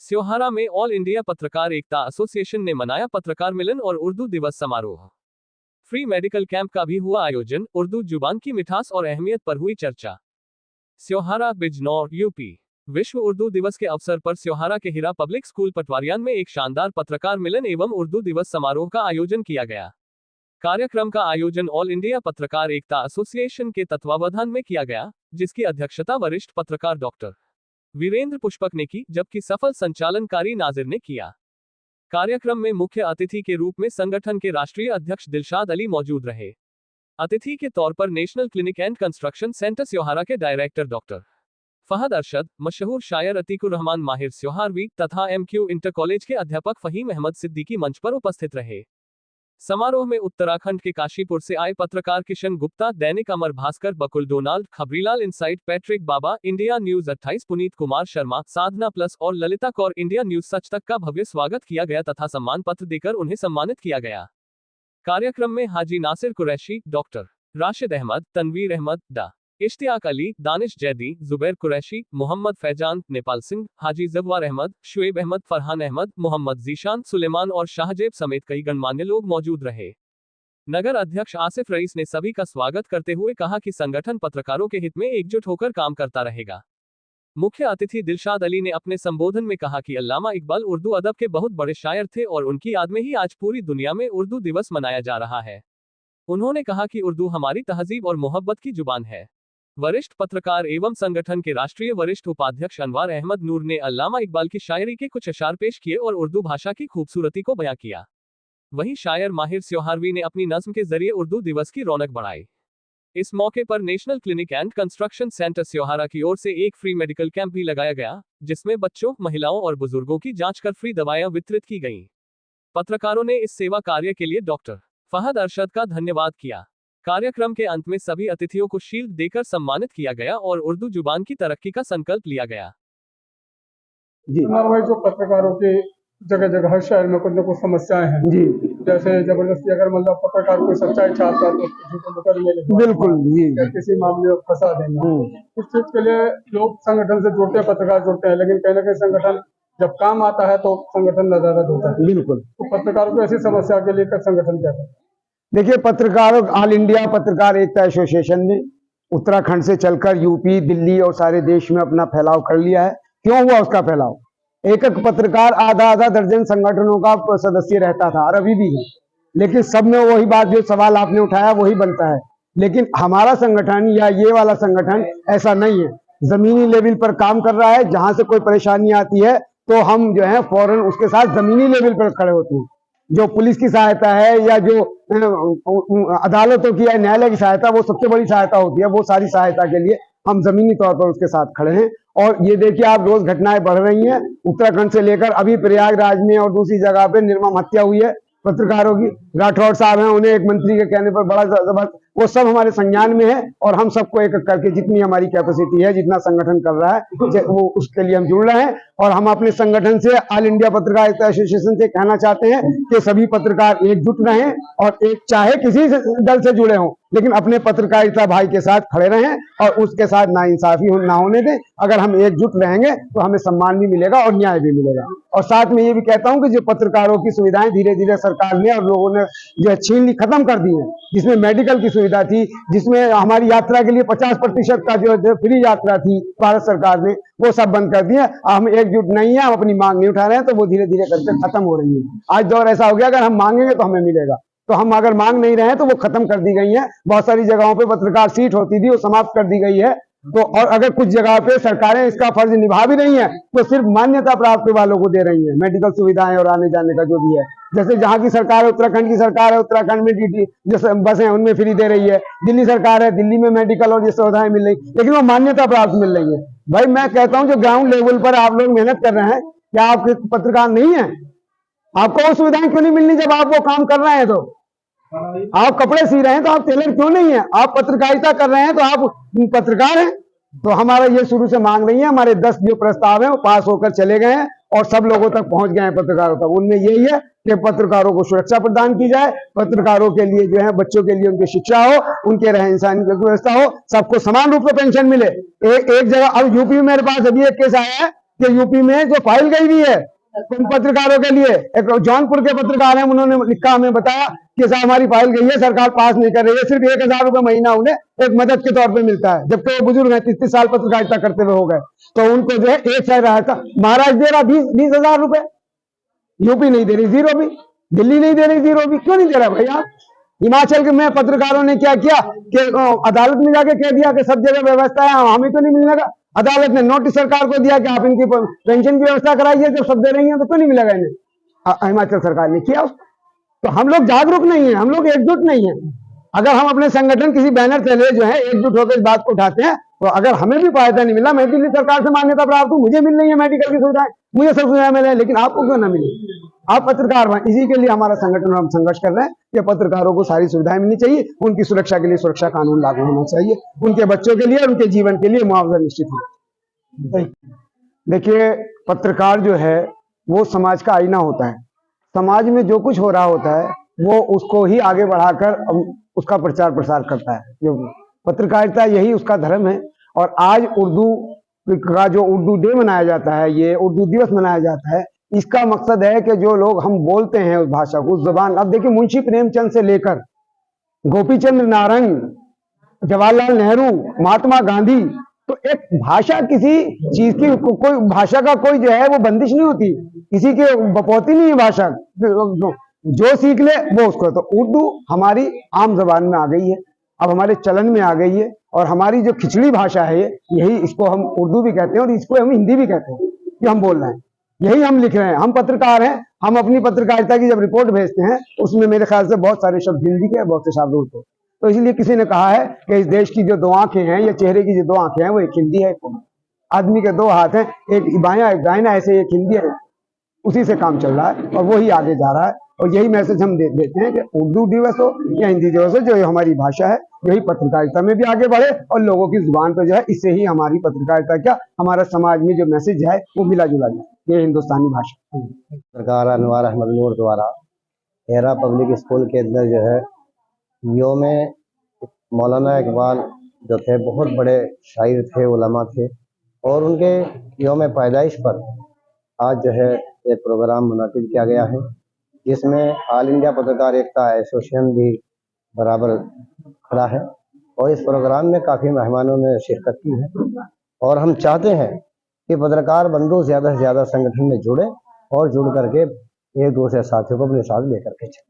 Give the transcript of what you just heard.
स्योहारा में all India पत्रकार एकता association ने मनाया पत्रकार मिलन और उर्दू दिवस समारोह। फ्री मेडिकल कैंप का भी हुआ आयोजन। उर्दू जुबान की मिठास और अहमियत पर हुई चर्चा। स्योहारा बिजनौर यूपी। विश्व उर्दू दिवस के अवसर पर स्योहारा के हिरा पब्लिक स्कूल पटवारियान में एक शानदार पत्रकार मिलन एवं उर्दू दिवस समारोह का आयोजन किया गया। कार्यक्रम का आयोजन ऑल इंडिया पत्रकार एकता एसोसिएशन के तत्वावधान में किया गया, जिसकी अध्यक्षता वरिष्ठ पत्रकार डॉक्टर वीरेंद्र पुष्पक ने की, जबकि सफल संचालनकारी नाजिर ने किया। कार्यक्रम में मुख्य अतिथि के रूप में संगठन के राष्ट्रीय अध्यक्ष दिलशाद अली मौजूद रहे। अतिथि के तौर पर national clinic and construction centre Seohara के डायरेक्टर डॉक्टर फहद अरशद, मशहूर शायर अतीकुर रहमान माहिर स्योहारवी तथा MQ इंटर कॉलेज के अध्यापक फहीम अहमद सिद्दीकी मंच पर उपस्थित रहे। समारोह में उत्तराखंड के काशीपुर से आए पत्रकार किशन गुप्ता, दैनिक अमर भास्कर, बकुल डोनाल्ड, खबरीलाल इनसाइट, पैट्रिक बाबा, इंडिया न्यूज 28, पुनीत कुमार शर्मा, साधना प्लस और ललिता कौर, इंडिया न्यूज सच तक का भव्य स्वागत किया गया तथा सम्मान पत्र देकर उन्हें सम्मानित किया गया। कार्यक्रम में हाजी नासिर कुरैशी, डॉक्टर राशिद अहमद, तनवीर अहमद, डा इश्तियाक अली, दानिश जैदी, जुबैर कुरैशी, मोहम्मद फैजान, नेपाल सिंह, हाजी जवार अहमद, शुएब अहमद, फरहान अहमद, मोहम्मद जीशान, सुलेमान और शाहजेब समेत कई गणमान्य लोग मौजूद रहे। नगर अध्यक्ष आसिफ रईस ने सभी का स्वागत करते हुए कहा कि संगठन पत्रकारों के हित में एकजुट होकर काम करता रहेगा। मुख्य अतिथि दिलशाद अली ने अपने संबोधन में कहा कि अल्लामा इकबाल उर्दू अदब के बहुत बड़े शायर थे और उनकी याद में ही आज पूरी दुनिया में उर्दू दिवस मनाया जा रहा है। उन्होंने कहा कि उर्दू हमारी तहजीब और मोहब्बत की जुबान है। वरिष्ठ पत्रकार एवं संगठन के राष्ट्रीय वरिष्ठ उपाध्यक्ष अनवार अहमद नूर ने अल्लामा इकबाल की शायरी के कुछ अशार पेश किए और उर्दू भाषा की खूबसूरती को बयां किया। वहीं शायर माहिर स्योहारवी ने अपनी नज्म के जरिए उर्दू दिवस की रौनक बढ़ाई। इस मौके पर national clinic and construction centre Seohara की ओर से एक फ्री मेडिकल कैंप भी लगाया गया, जिसमें बच्चों, महिलाओं और बुजुर्गों की जांच कर फ्री दवाएं वितरित की गईं। पत्रकारों ने इस सेवा कार्य के लिए डॉक्टर फहद अरशद का धन्यवाद किया। कार्यक्रम के अंत में सभी अतिथियों को शील्ड देकर सम्मानित किया गया और उर्दू जुबान की तरक्की का संकल्प लिया गया। जी भाई, जो पत्रकारों के जगह जगह हर शहर में कुछ न कुछ समस्याएं हैं जी, जैसे जबरदस्ती अगर मतलब पत्रकार कोई सच्चाई चाहता है तो बिल्कुल जी, किसी मामले में फंसा देना, इस चीज के लिए लोग संगठन से जुड़ते हैं, पत्रकार जुड़ते हैं, लेकिन कहीं ना कहीं संगठन जब काम आता है तो संगठन नदारद होता है। बिल्कुल, तो पत्रकारों को ऐसी समस्या के लिए संगठन क्या करे? देखिए, पत्रकारों ऑल इंडिया पत्रकार एकता एसोसिएशन ने उत्तराखंड से चलकर यूपी, दिल्ली और सारे देश में अपना फैलाव कर लिया है। क्यों हुआ उसका फैलाव? एक एक पत्रकार आधा दर्जन संगठनों का सदस्य रहता था और अभी भी है, लेकिन सब में वही बात, जो सवाल आपने उठाया वही बनता है। लेकिन हमारा संगठन या ये वाला संगठन ऐसा नहीं है, जमीनी लेवल पर काम कर रहा है। जहां से कोई परेशानी आती है तो हम जो है फौरन उसके साथ जमीनी लेवल पर खड़े होते हैं। जो पुलिस की सहायता है या जो अदालतों की या न्यायालय की सहायता, वो सबसे बड़ी सहायता होती है। वो सारी सहायता के लिए हम जमीनी तौर पर उसके साथ खड़े हैं। और ये देखिए, आप रोज घटनाएं बढ़ रही हैं। उत्तराखंड से लेकर अभी प्रयागराज में और दूसरी जगह पे निर्मम हत्या हुई है पत्रकारों की। राठौड़ साहब हैं, उन्हें एक मंत्री के कहने पर बड़ा जबरदस्त, वो सब हमारे संज्ञान में है और हम सबको एक करके जितनी हमारी कैपेसिटी है, जितना संगठन कर रहा है, वो उसके लिए हम जुड़ रहे हैं। और हम अपने संगठन से ऑल इंडिया पत्रकारिता एसोसिएशन से कहना चाहते हैं कि सभी पत्रकार एकजुट रहें और एक, चाहे किसी दल से जुड़े हों, लेकिन अपने पत्रकारिता भाई के साथ खड़े रहें और उसके साथ नाइंसाफी ना होने दें। अगर हम एकजुट रहेंगे तो हमें सम्मान भी मिलेगा और न्याय भी मिलेगा। और साथ में ये भी कहता हूं कि जो पत्रकारों की सुविधाएं धीरे धीरे सरकार ने और लोगों ने जो छीन ली, खत्म कर दी है, जिसमें मेडिकल की सुविधा थी, जिसमें हमारी यात्रा के लिए 50% का जो फ्री यात्रा थी भारत सरकार ने, वो सब बंद कर दिया। हम एकजुट नहीं है, हम अपनी मांग नहीं उठा रहे हैं, तो वो धीरे धीरे करके खत्म हो रही है। आज दौर ऐसा हो गया, अगर हम मांगेंगे तो हमें मिलेगा, तो हम अगर मांग नहीं रहे हैं तो वो खत्म कर दी गई है। बहुत सारी जगहों पे पत्रकार सीट होती थी, वो समाप्त कर दी गई है। तो और अगर कुछ जगह पे सरकारें इसका फर्ज निभा भी रही हैं तो सिर्फ मान्यता प्राप्त वालों को दे रही है मेडिकल सुविधाएं और आने जाने का जो भी है। जैसे जहां की सरकार है, उत्तराखंड की सरकार है, उत्तराखंड में DT जो बसें हैं उनमें फ्री दे रही है। दिल्ली सरकार है, दिल्ली में मेडिकल और ये सुविधाएं मिल रही, लेकिन वो मान्यता प्राप्त मिल रही है। भाई, मैं कहता हूँ जो ग्राउंड लेवल पर आप लोग मेहनत कर रहे हैं, क्या आप पत्रकार नहीं है? आपको वो सुविधाएं क्यों नहीं मिलनी जब आप वो काम कर रहे हैं? तो आप कपड़े सी रहे हैं तो आप टेलर क्यों नहीं है? आप पत्रकारिता कर रहे हैं तो आप पत्रकार हैं। तो हमारा ये शुरू से मांग नहीं है। हमारे 10 जो प्रस्ताव हैं वो पास होकर चले गए हैं और सब लोगों तक पहुंच गए हैं पत्रकारों तक। उनमें यही है कि पत्रकारों को सुरक्षा प्रदान की जाए, पत्रकारों के लिए जो है बच्चों के लिए उनकी शिक्षा हो, उनके रहन सहन की व्यवस्था हो, सबको समान रूप से पेंशन मिले। एक जगह अब यूपी में मेरे पास अभी एक केस आया है कि यूपी में जो फाइल गई हुई है उन पत्रकारों के लिए, एक जौनपुर के पत्रकार हैं, उन्होंने लिखा, हमें बताया कि साहब हमारी फाइल गई है, सरकार पास नहीं कर रही है, सिर्फ 1,000 रुपए महीना उन्हें एक मदद के तौर पे मिलता है, जबकि वो बुजुर्ग हैं, 30 साल पत्रकारिता करते हुए हो गए, तो उनको जो है 1 साल रहा था। महाराष्ट्र दे रहा 20,000 रुपए, यूपी नहीं दे रही, जीरो भी, दिल्ली नहीं दे रही, जीरो भी, क्यों नहीं दे रहा भाई? आप हिमाचल के में पत्रकारों ने क्या किया कि अदालत में जाके कह दिया कि सब जगह व्यवस्था है, हमें तो नहीं मिलने का। अदालत ने नोटिस सरकार को दिया कि आप इनकी पेंशन की व्यवस्था कराइए, जब सब दे रही हैं तो क्यों नहीं मिलेगा इन्हें? हिमाचल सरकार ने किया। तो हम लोग जागरूक नहीं है, हम लोग एकजुट नहीं है। अगर हम अपने संगठन किसी बैनर तले जो है एकजुट होकर इस बात को उठाते हैं, तो अगर हमें भी फायदा नहीं मिला, मैं दिल्ली सरकार से मान्यता प्राप्त हूँ, मुझे मिल रही है मेडिकल की सुविधाएं, मुझे सब सुविधाएं मिले, लेकिन आपको क्यों ना मिले? आप पत्रकार बने, इसी के लिए हमारा संगठन, हम संघर्ष कर रहे हैं कि पत्रकारों को सारी सुविधाएं मिलनी चाहिए, उनकी सुरक्षा के लिए सुरक्षा कानून लागू होना चाहिए, उनके बच्चों के लिए, उनके जीवन के लिए मुआवजा निश्चित हो। देखिए, पत्रकार जो है वो समाज का आईना होता है। समाज में जो कुछ हो रहा होता है वो उसको ही आगे बढ़ाकर उसका प्रचार प्रसार करता है। जो पत्रकारिता, यही उसका धर्म है। और आज उर्दू का जो उर्दू डे मनाया जाता है, ये उर्दू दिवस मनाया जाता है, इसका मकसद है कि जो लोग हम बोलते हैं उस भाषा को, उस जुबान, अब देखिए मुंशी प्रेमचंद से लेकर गोपीचंद्र नारंग, जवाहरलाल नेहरू, महात्मा गांधी, तो एक भाषा किसी चीज की, कोई भाषा का कोई जो है वो बंदिश नहीं होती, किसी के बपौती नहीं है भाषा, जो सीख ले वो उसको। तो उर्दू हमारी आम जबान में आ गई है, अब हमारे चलन में आ गई है, और हमारी जो खिचड़ी भाषा है यही, इसको हम उर्दू भी कहते हैं और इसको हम हिंदी भी कहते हैं, कि हम बोल रहे हैं, यही हम लिख रहे हैं। हम पत्रकार हैं, हम अपनी पत्रकारिता की जब रिपोर्ट भेजते हैं उसमें मेरे ख्याल से बहुत सारे शब्द हिंदी के, बहुत से शब्द उर्दू। तो इसलिए किसी ने कहा है कि इस देश की जो 2 आंखें हैं, या चेहरे की जो 2 आंखें हैं, वो एक हिंदी है, आदमी के 2 हाथ हैं, एक बायां एक दाहिना, ऐसे एक हिंदी है, उसी से काम चल रहा है और वही आगे जा रहा है। और यही मैसेज हम देते हैं कि उर्दू दिवस हो या हिंदी दिवस हो, जो हमारी भाषा है यही पत्रकारिता में भी आगे बढ़े और लोगों की जुबान पर जो है, इससे ही हमारी पत्रकारिता क्या, हमारा समाज में जो मैसेज है वो मिला जुला जाए। ये हिंदुस्तानी भाषा। सरकार अनवार अहमद नूर द्वारा हेरा पब्लिक स्कूल के अंदर जो है योम मौलाना इकबाल जो थे, बहुत बड़े शायर थे, उलमा थे, और उनके योम पैदाइश पर आज जो है एक प्रोग्राम मुनाकिद किया गया है, जिसमें ऑल इंडिया पत्रकार एकता एसोसिएशन भी बराबर खड़ा है। और इस प्रोग्राम में काफ़ी मेहमानों ने शिरकत की है, और हम चाहते हैं कि पत्रकार बंधु ज़्यादा से ज़्यादा संगठन में जुड़े और जुड़ करके एक दूसरे साथियों को अपने साथ लेकर के चलें।